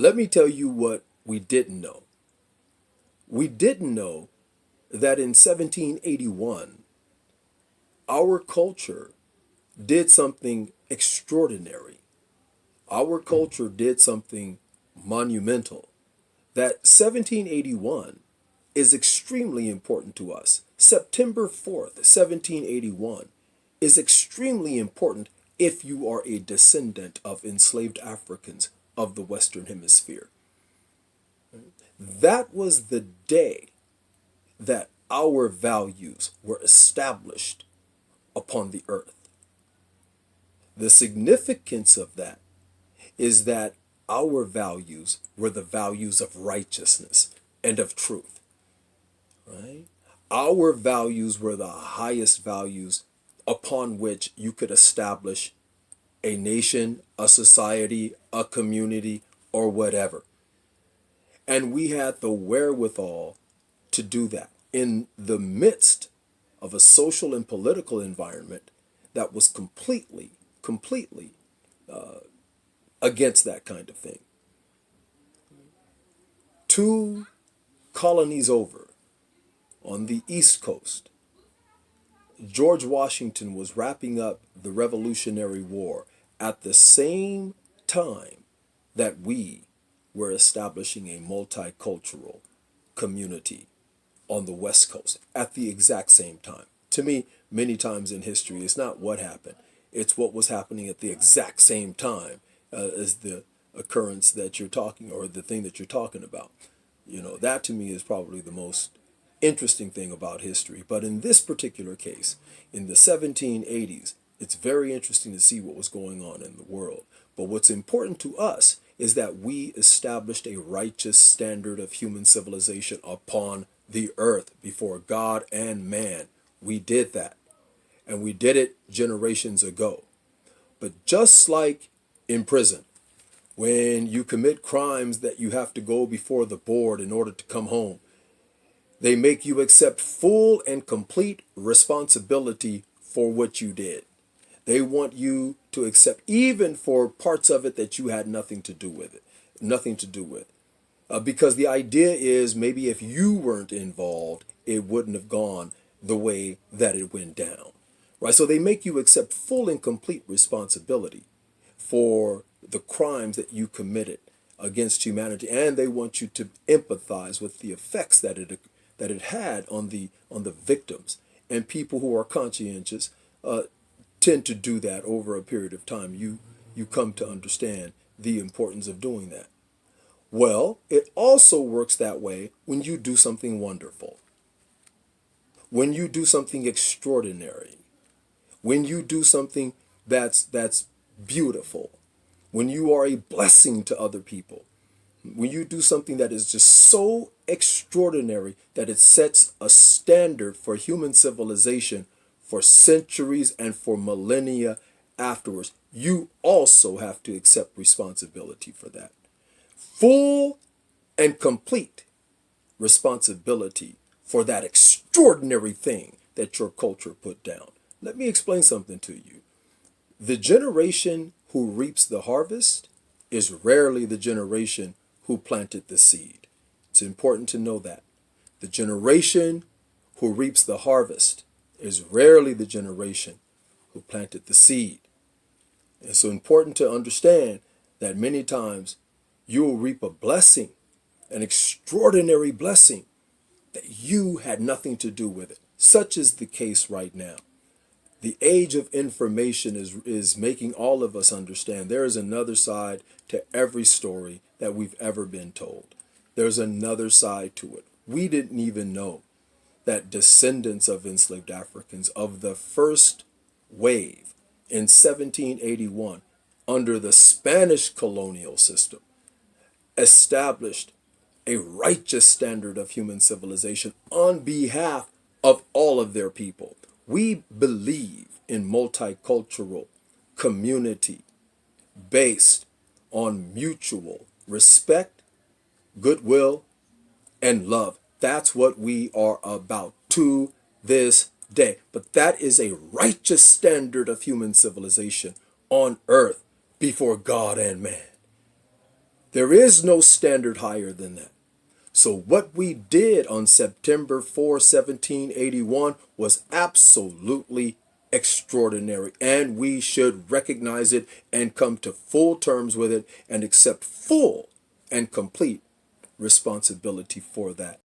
Let me tell you what we didn't know. We didn't know that in 1781, our culture did something extraordinary. Our culture did something monumental. That 1781 is extremely important to us. September 4th, 1781 is extremely important if you are a descendant of enslaved Africans of the Western Hemisphere. That was the day that our values were established upon the earth. The significance of that is that our values were the values of righteousness and of truth, right? Our values were the highest values upon which you could establish a nation, a society, a community, or whatever. And we had the wherewithal to do that in the midst of a social and political environment that was completely against that kind of thing. Two colonies over on the East Coast, George Washington was wrapping up the Revolutionary War at the same time that we were establishing a multicultural community on the West Coast at the exact same time. To me, many times in history, it's not what happened, it's what was happening at the exact same time as the occurrence that you're talking, or the thing that you're talking about. That to me is probably the most interesting thing about history. But in this particular case, in the 1780s, it's very interesting to see what was going on in the world. But what's important to us is that we established a righteous standard of human civilization upon the earth before God and man. We did that. And we did it generations ago. But just like in prison, when you commit crimes that you have to go before the board in order to come home, they make you accept full and complete responsibility for what you did. They want you to accept even for parts of it that you had nothing to do with it, nothing to do with. Because the idea is maybe if you weren't involved, it wouldn't have gone the way that it went down. Right? So they make you accept full and complete responsibility for the crimes that you committed against humanity, and they want you to empathize with the effects that it had on the victims. And people who are conscientious tend to do that over a period of time. You come to understand the importance of doing that. Well, it also works that way when you do something wonderful, when you do something extraordinary, when you do something that's beautiful, when you are a blessing to other people, when you do something that is just so extraordinary that it sets a standard for human civilization for centuries and for millennia afterwards, you also have to accept responsibility for that. Full and complete responsibility for that extraordinary thing that your culture put down. Let me explain something to you. The generation who reaps the harvest is rarely the generation who planted the seed. It's important to know that. The generation who reaps the harvest is rarely the generation who planted the seed. It's so important to understand that many times you will reap a blessing, an extraordinary blessing, that you had nothing to do with it. Such is the case right now. The age of information is making all of us understand there is another side to every story that we've ever been told. There's another side to it. We didn't even know that descendants of enslaved Africans of the first wave in 1781 under the Spanish colonial system established a righteous standard of human civilization on behalf of all of their people. We believe in multicultural community based on mutual respect, goodwill, and love. That's what we are about to this day. But that is a righteous standard of human civilization on earth before God and man. There is no standard higher than that. So what we did on September 4, 1781 was absolutely extraordinary, and we should recognize it and come to full terms with it and accept full and complete responsibility for that.